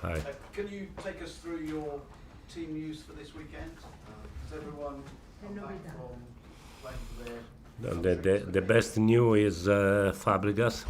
Hi. Can you take us through your team news for this weekend? Has everyone come back from playing for their The best news is Fabregas.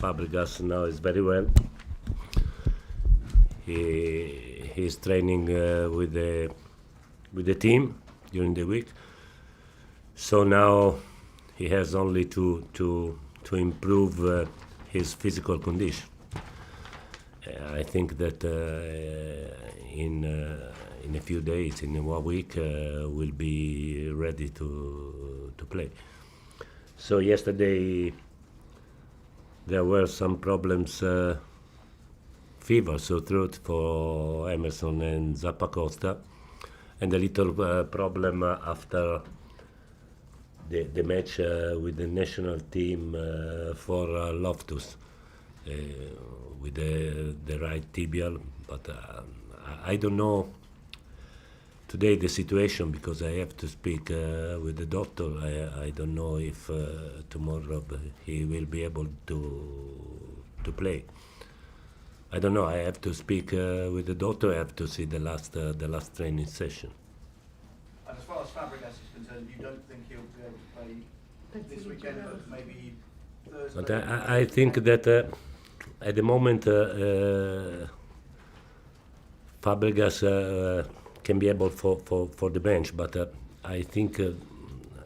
Fabregas now is very well. He's training with the team during the week. So now he has only to improve his physical condition. I think that in a few days, in 1 week, will be ready to play. So yesterday there were some problems, fever, sore throat for Emerson and Zappacosta, and a little problem after the match with the national team for Loftus with the right tibial, but I don't know today the situation because I have to speak with the doctor. I don't know if tomorrow he will be able to play. I don't know. I have to speak with the doctor. I have to see the last training session. And as far as Fabregas is concerned, you don't think he'll be able to play this weekend, but maybe Thursday? But I think that at the moment Fabregas can be able for the bench, but I think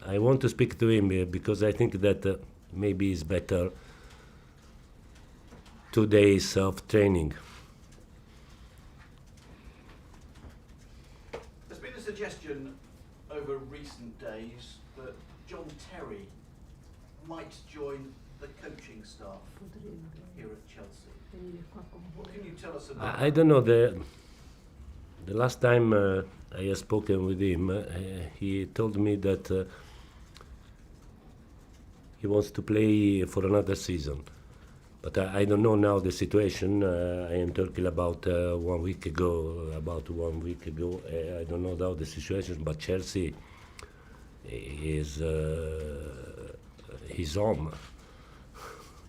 I want to speak to him because I think that maybe it's better 2 days of training. There's been a suggestion over recent days that John Terry might join the coaching staff here at Chelsea. What can you tell us about I don't know. The last time I have spoken with him, he told me that he wants to play for another season. But I don't know now the situation. I am talking about 1 week ago. I don't know now the situation, but Chelsea is his home,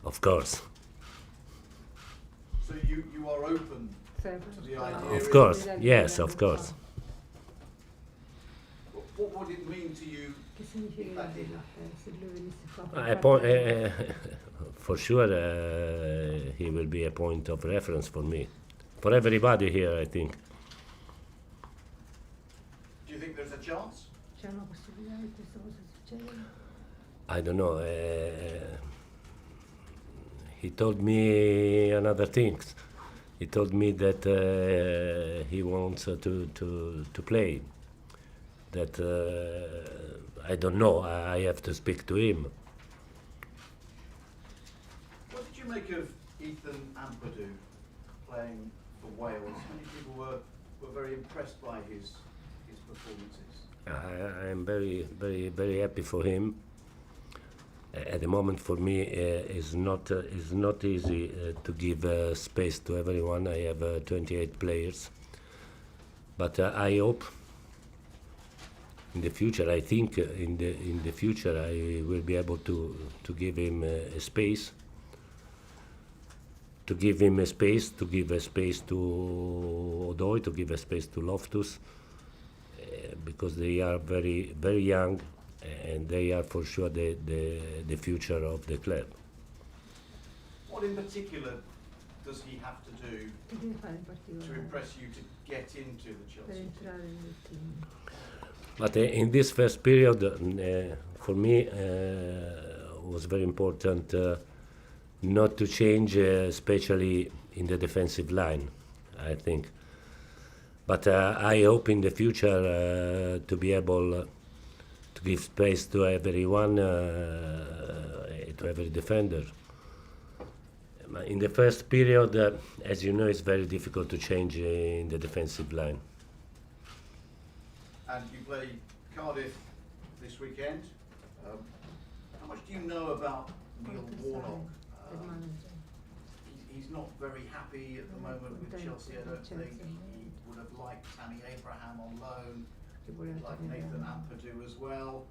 of course. So you are open to the idea? Of course, yes, of course. What would it mean to you if that did For sure, he will be a point of reference for me, for everybody here, I think. Do you think there's a chance? C'è una possibilità che questa cosa succeda? I don't know. He told me another things. He told me that he wants to play. That I don't know. I have to speak to him. What did you make of Ethan Ampadu playing for Wales? Many people were very impressed by his performances. I am very, very, very happy for him. At the moment, for me, it's not easy to give space to everyone. I have 28 players, but I hope in the future. I think in the future I will be able to give him a space. To give him a space, to give a space to Odoi, to give a space to Loftus, because they are very, very young, and they are for sure the future of the club. What in particular does he have to do Che deve fare in to particolare impress you to get into the per Chelsea team? entrare nel team? But in this first period, for me, was very important not to change, especially in the defensive line, I think. But I hope in the future to be able to give space to everyone, to every defender. In the first period, as you know, it's very difficult to change in the defensive line. And you play Cardiff this weekend. How much do you know about Neil Warnock? He's not very happy at the moment with Chelsea, I don't think. He would have liked Tammy Abraham on loan. He'd like Nathan Ampadu as well.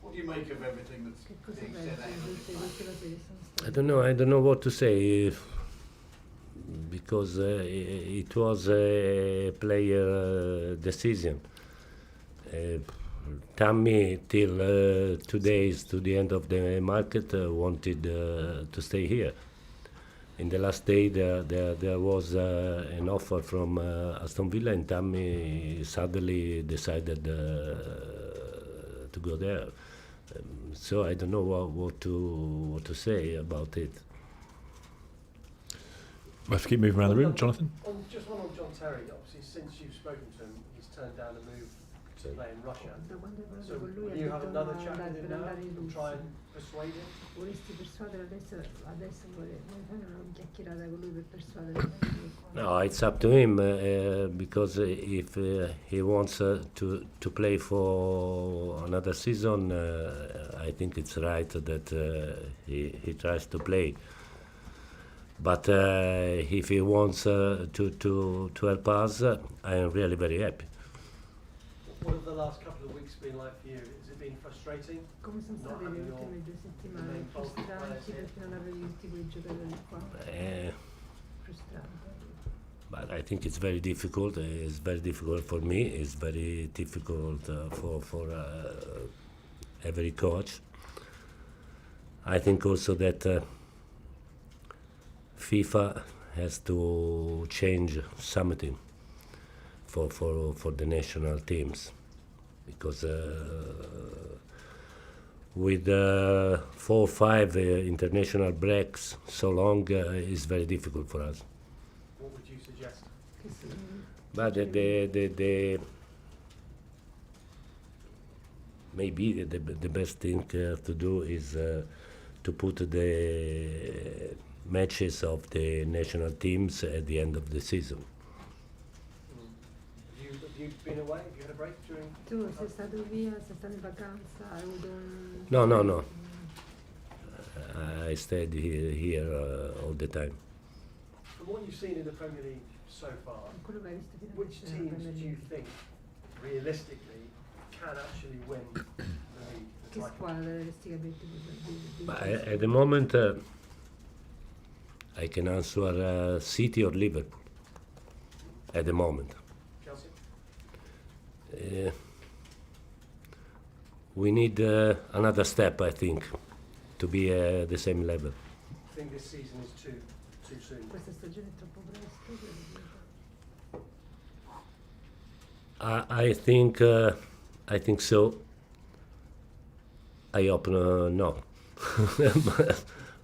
What do you make of everything that's being said ahead of this match? I don't know what to say, because it was a player decision. Tammy, till 2 days to the end of the market, wanted to stay here. In the last day, there was an offer from Aston Villa, and Tammy suddenly decided to go there. So I don't know what to say about it. We'll have to keep moving around the room. Jonathan? Just one on John Terry. Obviously, since you've spoken to him, he's turned down a move to play in Russia. Da quando hai So parlato con lui will ha you detto have no another chat andare with him per now andare in and try Russia. and persuade him? Vorresti persuadere adesso vuoi fare una chiacchierata con lui per persuadere No, it's up to him because if he wants to play for another season, I think it's right that he tries to play. But if he wants to help us, I am really very happy. What have the last couple of weeks been like for you? Has it been frustrating? Come sono state le ultime 2 settimane? Frustranti perché non avevi tutti quei giocatori qua? Frustrante. But I think it's very difficult. It's very difficult for me. It's very difficult for every coach. I think also that FIFA has to change something for the national teams, because with 4 or 5 international breaks so long is very difficult for us. What would you suggest? But maybe the best thing to do is to put the matches of the national teams at the end of the season. Have you been away? Have you had a break during? Tu sei stato via, sei stato in vacanza, hai avuto un... No. I stayed here all the time. From what you've seen in the Premier League so far, Quello che hai visto fino which adesso nella teams Premier do you League. think realistically can actually win the league? The Che title? squadra dovresti capire di But at the moment, I can answer City or Liverpool. At the moment. Chelsea? We need another step, I think, to be at the same level. I think this season is too soon. Questa stagione è troppo presto. I think so. I hope no.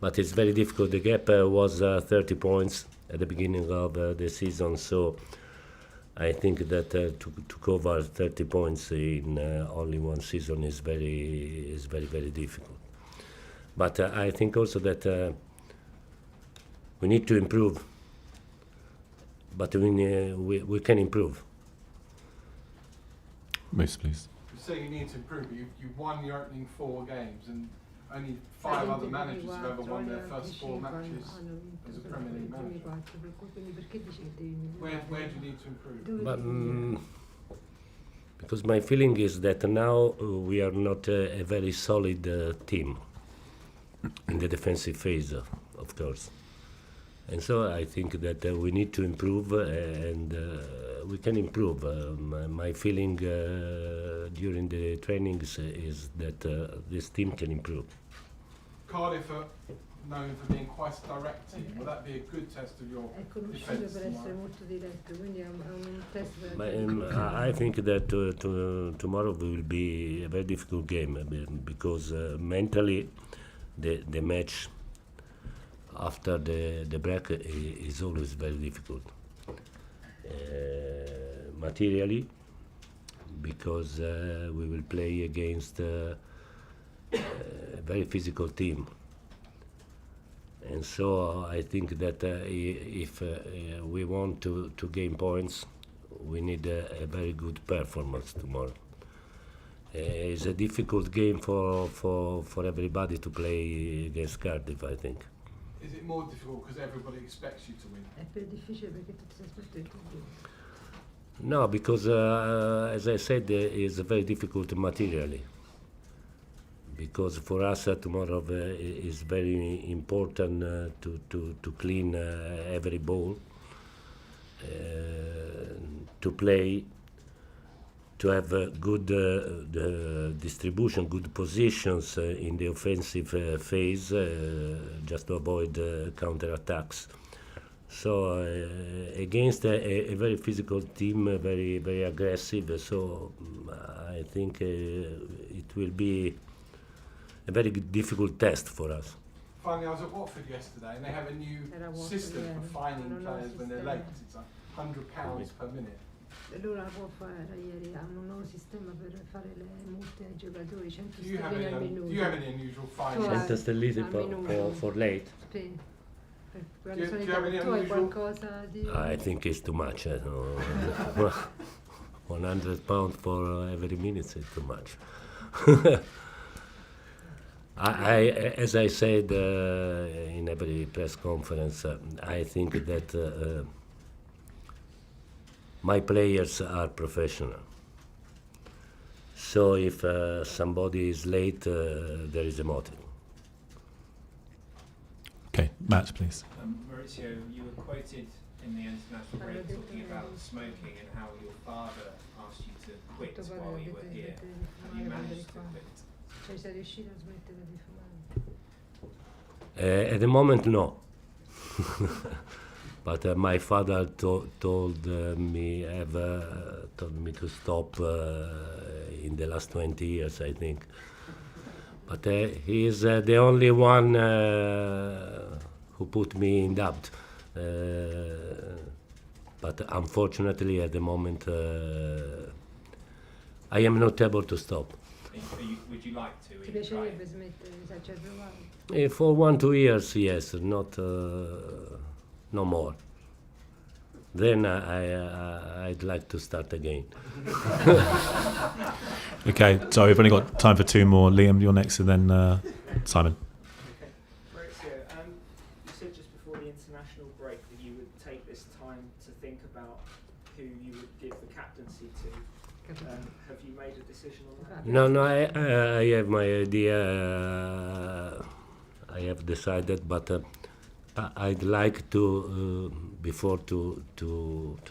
But it's very difficult. The gap was 30 points at the beginning of the season, so I think that to cover 30 points in only one season is very difficult. But I think also that we need to improve. But we can improve. Moose, please. You say you need to improve, but you've won your opening 4 games, and only 5 other managers have ever won their first 4 matches as a Premier League manager. Where do you need to improve? But, because my feeling is that now we are not a very solid team in the defensive phase, of course. And so I think that we need to improve, and we can improve. My feeling during the trainings is that this team can improve. Cardiff are known for being quite a direct team. Will that be a good test of your È conosciuto defence per essere tomorrow? molto diretto, quindi è un test per But, I think that tomorrow will be a very difficult game because mentally the match after the break is always very difficult. Materially, because we will play against a very physical team. And so I think that if we want to gain points, we need a very good performance tomorrow. It's a difficult game for everybody to play against Cardiff, I think. Is it more difficult because everybody expects you to win? È più difficile perché tutti si aspettano il tuo. No, because as I said, it's very difficult materially. Because for us tomorrow is very important to clean every ball, to play, to have good the distribution, good positions in the offensive phase, just to avoid counter attacks. So against a very physical team, very aggressive. So I think it will be a very difficult test for us. Finally, I was at Watford yesterday, and they have a new system for fining players when they're late. It's like £100 per minute. Allora ieri hanno un nuovo sistema per fare le multe ai giocatori, 100 Do you have sterline al any, minuto. do you have any unusual fines? Cioè, 100 sterline al minuto. for late. Sì. Per Do you solito have any tu hai unusual- qualcosa di... I think it's too much. £100 for every minute is too much. As I said in every press conference, I think that my players are professional. So if somebody is late, there is a motive. Okay, Matt, please. Maurizio, you were quoted in the international break talking about smoking and how your father asked you to quit while you were here. Have you managed to quit? Cioè sei riuscito a smettere di fumare? At the moment, no. But my father told me to stop in the last 20 years, I think. But he is the only one who put me in doubt. But unfortunately, at the moment, I am not able to stop. Would you like to? Ti piacerebbe smettere? Sai, ci hai provato? For 1-2 years, yes, not no more. Then I'd like to start again. Okay, so we've only got time for two more. Liam, you're next, and then Simon. Okay. Maurizio, you said just before the international break that you would take this time to think about who you would give the captaincy to. Have you made a decision on that? No, I have my idea. I have decided, but I'd like to before to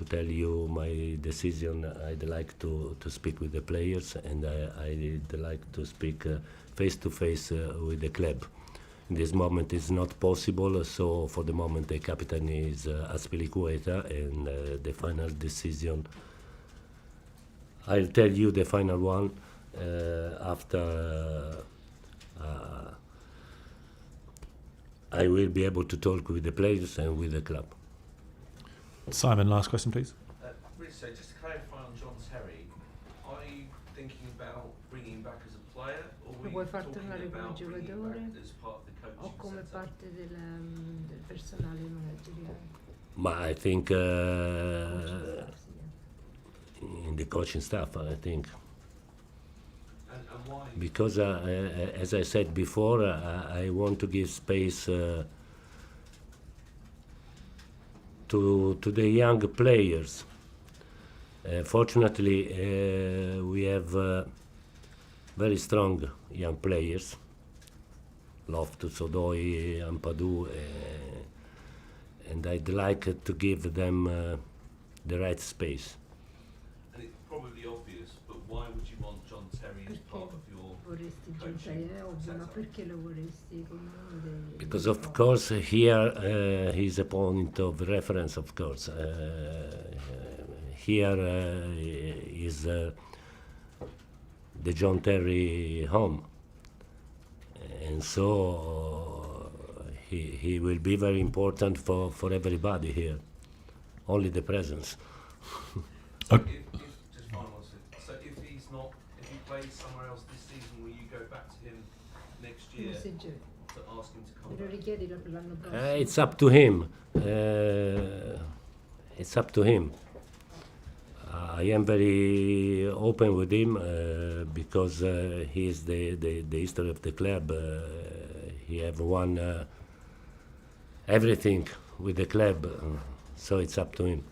tell you my decision. I'd like to speak with the players, and I'd like to speak face to face with the club. In this moment, it's not possible. So for the moment, the captain is Azpilicueta, and the final decision. I'll tell you the final one after I will be able to talk with the players and with the club. Simon, last question, please. Maurizio, just to clarify on John Terry, are you thinking about bringing him back as a player, or were Vuoi you far talking tornare come about bringing him giocatore back as part of the o coaching come setup? parte del personale manageriale? But I think in the coaching staff, I think. And why? Because as I said before, I want to give space to the young players. Fortunately, we have very strong young players, Loftus, Odoi, Ampadu, and I'd like to give them the right space. And it's probably obvious, but why would you want John Terry as part of your Vorresti coaching giocare, è ovvio, ma setup? perché lo vorresti come uno dei... Because of course here he's a point of reference, of course. Here is the John Terry home, and so he will be very important for everybody here. Only the presence. Okay. Just final one, so if he plays somewhere else this season, will you go back to him next year Come se giochi. to ask him to come Me lo back? richiedi l'anno prossimo? It's up to him. It's up to him. I am very open with him because he is the history of the club. He have won everything with the club, so it's up to him.